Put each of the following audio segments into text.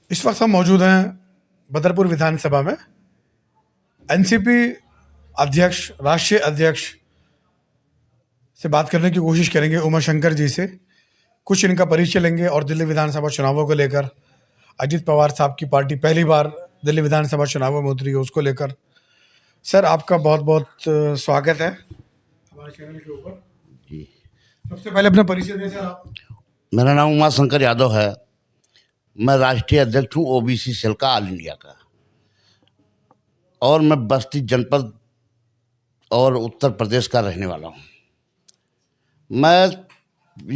इस वक्त हम मौजूद हैं बदरपुर विधानसभा में। एनसीपी अध्यक्ष, राष्ट्रीय अध्यक्ष से बात करने की कोशिश करेंगे, उमा शंकर जी से। कुछ इनका परिचय लेंगे और दिल्ली विधानसभा चुनावों को लेकर, अजित पवार साहब की पार्टी पहली बार दिल्ली विधानसभा चुनावों में उतरी है, उसको लेकर। सर, आपका बहुत बहुत स्वागत है हमारे चैनल के ऊपर। जी, सबसे पहले अपना परिचय दें सर आप। मेरा नाम उमा शंकर यादव है। मैं राष्ट्रीय अध्यक्ष हूँ ओबीसी सेल का, ऑल इंडिया का। और मैं बस्ती जनपद और उत्तर प्रदेश का रहने वाला हूँ। मैं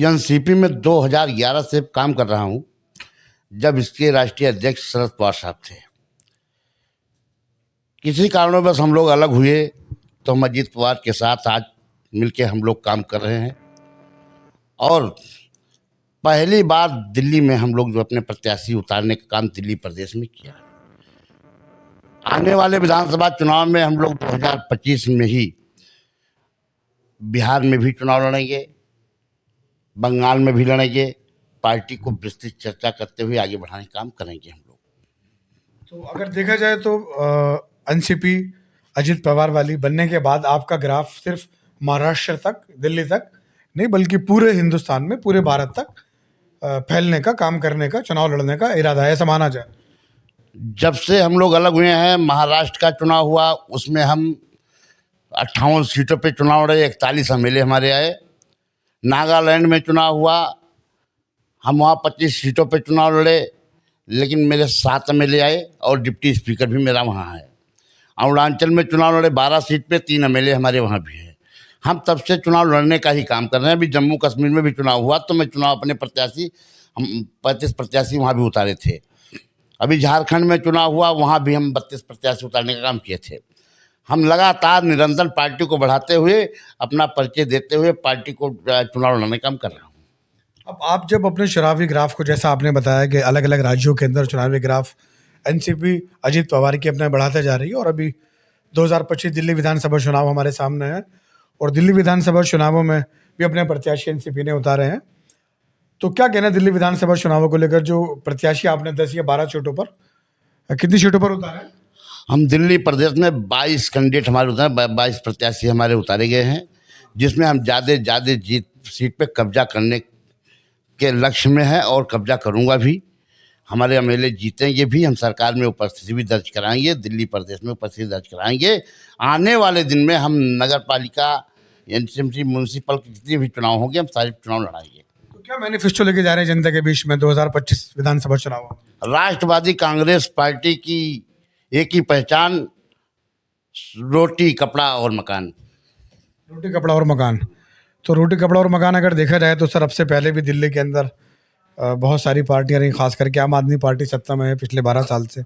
एनसीपी में 2011 से काम कर रहा हूँ, जब इसके राष्ट्रीय अध्यक्ष शरद पवार साहब थे। किसी कारणवश हम लोग अलग हुए, तो हम अजित पवार के साथ आज मिलके हम लोग काम कर रहे हैं। और पहली बार दिल्ली में हम लोग जो अपने प्रत्याशी उतारने का काम दिल्ली प्रदेश में किया। आने वाले विधानसभा चुनाव में हम लोग 2025 में ही बिहार में भी चुनाव लड़ेंगे, बंगाल में भी लड़ेंगे। पार्टी को विस्तृत चर्चा करते हुए आगे बढ़ाने का काम करेंगे हम लोग। तो अगर देखा जाए तो एनसीपी अजित पवार वाली बनने के बाद आपका ग्राफ सिर्फ महाराष्ट्र तक, दिल्ली तक नहीं, बल्कि पूरे हिंदुस्तान में, पूरे भारत तक फैलने का, काम करने का, चुनाव लड़ने का इरादा है, ऐसा माना जाए। जब से हम लोग अलग हुए हैं, महाराष्ट्र का चुनाव हुआ, उसमें हम 58 सीटों पे चुनाव लड़े, 41 एमएलए हमारे आए। नागालैंड में चुनाव हुआ, हम वहाँ 25 सीटों पे चुनाव लड़े, लेकिन मेरे 7 एमएलए आए और डिप्टी स्पीकर भी मेरा वहाँ है। अरुणाचल में चुनाव लड़े 12 सीट पे, 3 एमएलए हमारे वहाँ भी है। हम तब से चुनाव लड़ने का ही काम कर रहे हैं। अभी जम्मू कश्मीर में भी चुनाव हुआ, तो मैं चुनाव अपने प्रत्याशी, हम 35 प्रत्याशी वहाँ भी उतारे थे। अभी झारखंड में चुनाव हुआ, वहाँ भी हम 32 प्रत्याशी उतारने का काम किए थे। हम लगातार निरंतर पार्टी को बढ़ाते हुए, अपना परिचय देते हुए पार्टी को चुनाव लड़ने का काम कर रहा हूँ। अब आप जब अपने चुनावी ग्राफ को, जैसा आपने बताया कि अलग अलग राज्यों के अंदर चुनावी ग्राफ एनसीपी अजित पवार की अपने बढ़ाते जा रही है, और अभी 2025 दिल्ली विधानसभा चुनाव हमारे सामने है, और दिल्ली विधानसभा चुनावों में भी अपने प्रत्याशी एनसीपी ने उतारे हैं। तो क्या कहना है दिल्ली विधानसभा चुनावों को लेकर? जो प्रत्याशी आपने 10 या 12 सीटों पर, कितनी सीटों पर उतारे हैं? हम दिल्ली प्रदेश में 22 कैंडिडेट हमारे उतारे, 22 प्रत्याशी हमारे उतारे गए हैं, जिसमें हम ज़्यादा जीत सीट पे कब्जा करने के लक्ष्य में है और कब्जा करूंगा भी। हमारे एमएलए जीतेंगे भी, हम सरकार में उपस्थिति भी दर्ज कराएंगे, दिल्ली प्रदेश में उपस्थिति दर्ज कराएंगे। आने वाले दिन में हम नगर पालिका, एनसीएमसी, म्यूनसिपल के जितने भी चुनाव होंगे, हम सारे चुनाव लड़ाएंगे। तो क्या मैनिफेस्टो लेके जा रहे हैं जनता के बीच में 2025 विधानसभा चुनाव? राष्ट्रवादी कांग्रेस पार्टी की एक ही पहचान, रोटी कपड़ा और मकान। रोटी कपड़ा और मकान। तो रोटी कपड़ा और मकान अगर देखा जाए तो सर, अब से पहले भी दिल्ली के अंदर बहुत सारी पार्टियां रही, खास करके आम आदमी पार्टी सत्ता में है पिछले 12 साल से।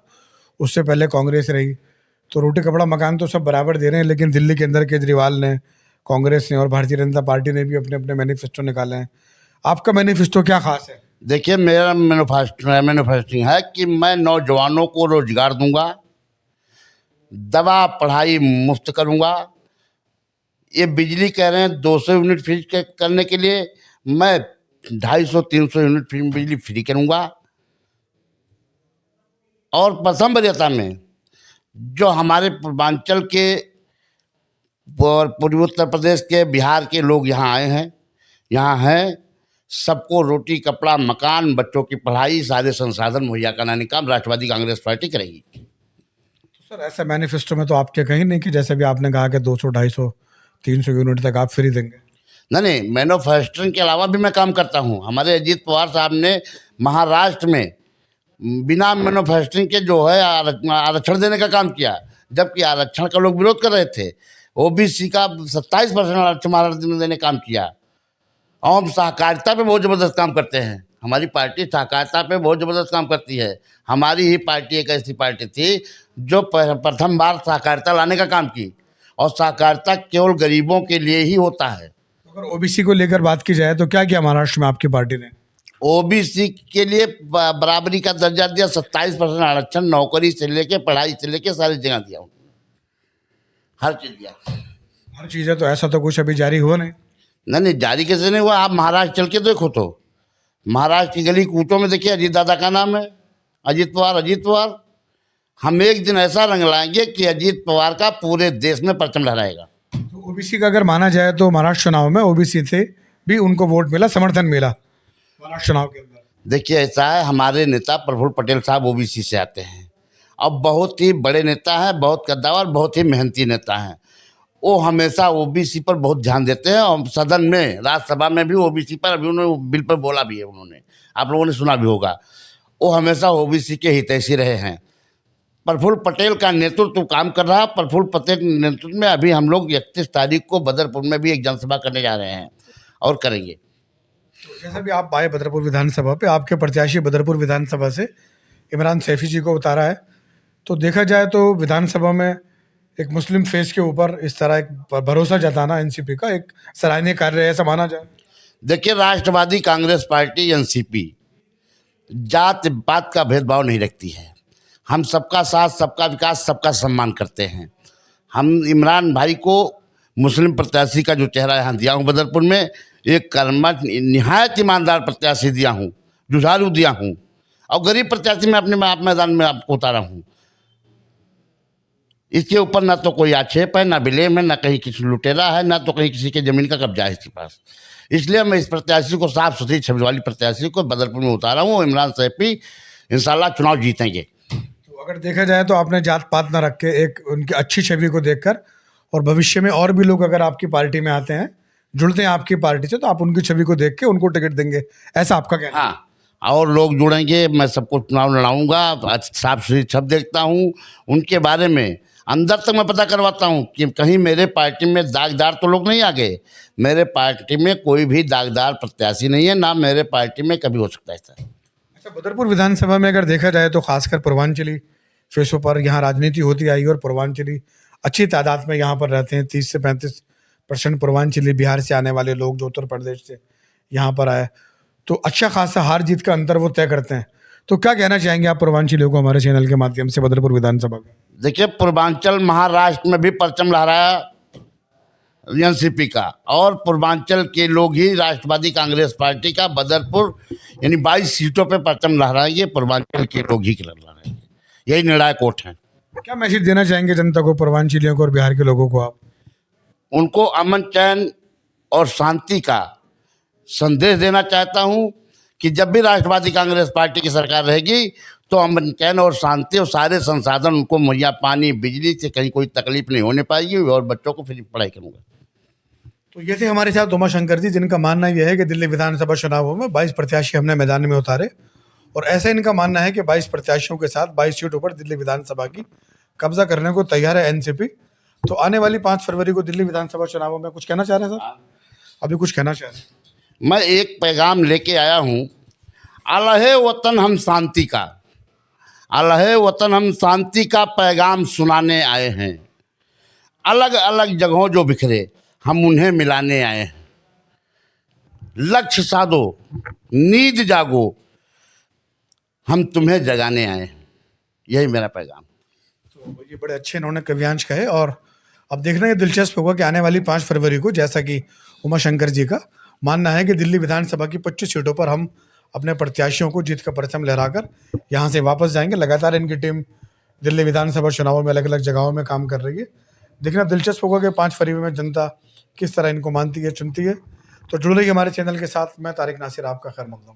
उससे पहले कांग्रेस रही। तो रोटी कपड़ा मकान तो सब बराबर दे रहे हैं, लेकिन दिल्ली के अंदर केजरीवाल ने, कांग्रेस ने और भारतीय जनता पार्टी ने भी अपने अपने मैनिफेस्टो निकाले हैं। आपका मैनिफेस्टो क्या खास है? देखिए, मेरा मैनिफेस्टिंग है कि मैं नौजवानों को रोजगार दूंगा, दवा पढ़ाई मुफ्त करूंगा। ये बिजली कह रहे हैं 200 यूनिट फ्री करने के लिए, मैं 250-300 यूनिट बिजली फ्री करूंगा। और प्रथम वरीयता में जो हमारे पूर्वांचल के, पूर्वी उत्तर प्रदेश के, बिहार के लोग यहाँ आए हैं, यहाँ हैं, सबको रोटी कपड़ा मकान, बच्चों की पढ़ाई, सारे संसाधन मुहैया कराने का काम राष्ट्रवादी कांग्रेस पार्टी करेगी। तो सर, ऐसा मैनिफेस्टो में तो आपके कहीं नहीं कि जैसे भी आपने कहा कि 200, 250, 300 यूनिट तक आप फ्री देंगे? नहीं, मैन्युफैक्चरिंग के अलावा भी मैं काम करता हूँ। हमारे अजीत पवार साहब ने महाराष्ट्र में बिना मैन्युफैक्चरिंग के जो है आरक्षण देने का काम किया, जबकि आरक्षण का लोग विरोध कर रहे थे। ओबीसी का 27% आरक्षण महाराष्ट्र में देने का काम किया। और हम सहकारिता पे बहुत ज़बरदस्त काम करते हैं। हमारी पार्टी सहकारिता पे बहुत ज़बरदस्त काम करती है। हमारी ही पार्टी एक ऐसी पार्टी थी जो प्रथम बार सहकारिता लाने का काम की, और सहकारिता केवल गरीबों के लिए ही होता है। अगर ओबीसी को लेकर बात की जाए तो क्या किया महाराष्ट्र में आपकी पार्टी ने? ओबीसी के लिए बराबरी का दर्जा दिया, 27% आरक्षण, नौकरी से लेके, पढ़ाई से लेके सारी जगह दिया, हर चीज़ दिया। हर चीज़ है, तो ऐसा तो कुछ अभी जारी हुआ नहीं। नहीं, जारी कैसे नहीं हुआ? आप महाराष्ट्र चल के देखो तो, महाराष्ट्र की गली कूचों में देखिए, अजीत दादा का नाम है, अजीत पवार। हम एक दिन ऐसा रंग लाएंगे कि अजीत पवार का पूरे देश में परचम लहराएगा। तो ओबीसी का अगर माना जाए तो महाराष्ट्र चुनाव में ओबीसी से भी उनको वोट मिला, समर्थन मिला महाराष्ट्र चुनाव के अंदर। देखिए ऐसा है, हमारे नेता प्रफुल्ल पटेल साहब ओबीसी से आते हैं। अब बहुत ही बड़े नेता हैं, बहुत कद्दावर, बहुत ही मेहनती नेता हैं। वो हमेशा ओबीसी पर बहुत ध्यान देते हैं और सदन में, राज्यसभा में भी ओबीसी पर अभी उन्होंने बिल पर बोला भी है उन्होंने, आप लोगों ने सुना भी होगा। वो हमेशा ओबीसी के हितैषी रहे हैं। प्रफुल्ल पटेल का नेतृत्व काम कर रहा है। प्रफुल्ल पटेल के नेतृत्व में अभी हम लोग 31 तारीख को बदरपुर में भी एक जनसभा करने जा रहे हैं और करेंगे। तो जैसा भी आप आए बदरपुर विधानसभा पे, आपके प्रत्याशी बदरपुर विधानसभा से इमरान सैफी जी को उतारा है, तो देखा जाए तो विधानसभा में एक मुस्लिम फेस के ऊपर इस तरह एक भरोसा जताना एनसीपी का एक सराहनीय कार्य है, ऐसा माना जाए। देखिए, राष्ट्रवादी कांग्रेस पार्टी एनसीपी जात पात का भेदभाव नहीं रखती है। हम सबका साथ, सबका विकास, सबका सम्मान करते हैं। हम इमरान भाई को मुस्लिम प्रत्याशी का जो चेहरा यहाँ दिया हूँ बदरपुर में, एक कर्मठ निहायत ईमानदार प्रत्याशी दिया हूँ, जुझारू दिया हूँ, और गरीब प्रत्याशी मैं अपने आप मैदान में आपको उतारा हूँ। इसके ऊपर ना तो कोई आक्षेप है, ना ब्लेम है, ना कहीं किसी लुटेरा है, ना तो कहीं किसी के ज़मीन का कब्जा है इसके पास। इसलिए मैं इस प्रत्याशी को, साफ सुथरी छवि वाली प्रत्याशी को बदरपुर में उतारा हूँ। इमरान सैफी इंशाल्लाह चुनाव जीतेंगे। तो अगर देखा जाए तो आपने जात पात ना रख के एक उनकी अच्छी छवि को देखकर, और भविष्य में और भी लोग अगर आपकी पार्टी में आते हैं, जुड़ते हैं आपकी पार्टी से, तो आप उनकी छवि को देख के उनको टिकट देंगे, ऐसा आपका कहना है? हाँ, और लोग जुड़ेंगे, मैं सबको चुनाव लड़ाऊंगा। साफ सुथरी छवि देखता हूँ उनके बारे में, अंदर तक मैं पता करवाता हूँ कि कहीं मेरे पार्टी में दागदार तो लोग नहीं आ गए। मेरे पार्टी में कोई भी दागदार प्रत्याशी नहीं है, ना मेरे पार्टी में कभी हो सकता है ऐसा। अच्छा, बदरपुर विधानसभा में अगर देखा जाए तो खासकर पूर्वांचली फेसों पर यहाँ राजनीति होती आई, और पूर्वांचली अच्छी तादाद में यहाँ पर रहते हैं। 30 से 35% पूर्वांचली बिहार से आने वाले लोग जो उत्तर प्रदेश से यहाँ पर आए, तो अच्छा खासा हार जीत का अंतर वो तय करते हैं। तो क्या कहना चाहेंगे आप पूर्वांचलियों को हमारे चैनल के माध्यम से बदरपुर विधानसभा का? देखिए, पूर्वांचल महाराष्ट्र में भी परचम लहराया एनसीपी का, और पूर्वांचल के लोग ही राष्ट्रवादी कांग्रेस पार्टी का बदरपुर यानी 22 सीटों पे परचम लहराएंगे। पूर्वांचल के लोग ही लहराएंगे, यही निर्णायक वोट है। क्या मैसेज देना चाहेंगे जनता को, पूर्वांचलियों को और बिहार के लोगों को आप? उनको अमन, चैन और शांति का संदेश देना चाहता हूं कि जब भी राष्ट्रवादी कांग्रेस पार्टी की सरकार रहेगी तो अमन, चैन और शांति और सारे संसाधन उनको मुहैया, पानी, बिजली से कहीं कोई तकलीफ नहीं होने पाएगी, और बच्चों को फ्री पढ़ाई करूँगा। तो ये थे हमारे साथ उमाशंकर जी, जिनका मानना यह है कि दिल्ली विधानसभा चुनावों में 22 प्रत्याशी हमने मैदान में उतारे, और ऐसा इनका मानना है कि 22 प्रत्याशियों के साथ 22 सीटों पर दिल्ली विधानसभा की कब्जा करने को तैयार है एनसीपी। तो आने वाली 5 फरवरी को दिल्ली विधानसभा चुनावों में कुछ कहना चाह रहे हैं सर? अभी कुछ कहना चाह रहे हैं? मैं एक पैगाम लेके आया हूँ, अलहे वतन हम शांति का, अलहे वतन हम शांति का पैगाम सुनाने आए हैं। अलग अलग जगहों जो बिखरे, हम उन्हें मिलाने आए हैं। लक्ष्य साधो, नींद जागो, हम तुम्हें जगाने आए हैं। यही मेरा पैगाम। तो ये बड़े अच्छे इन्होंने कव्यांश कहे, और अब देखना ये दिलचस्प होगा कि आने वाली 5 फरवरी को, जैसा कि उमाशंकर जी का मानना है कि दिल्ली विधानसभा की 25 सीटों पर हम अपने प्रत्याशियों को जीत का परचम लहराकर यहाँ से वापस जाएंगे। लगातार इनकी टीम दिल्ली विधानसभा चुनावों में अलग अलग जगहों में काम कर रही है। देखना दिलचस्प होगा कि 5 फरवरी में जनता किस तरह इनको मानती है, चुनती है। तो जुड़ रही हमारे चैनल के साथ। मैं तारिक नासिर, आपका खैर मकदम।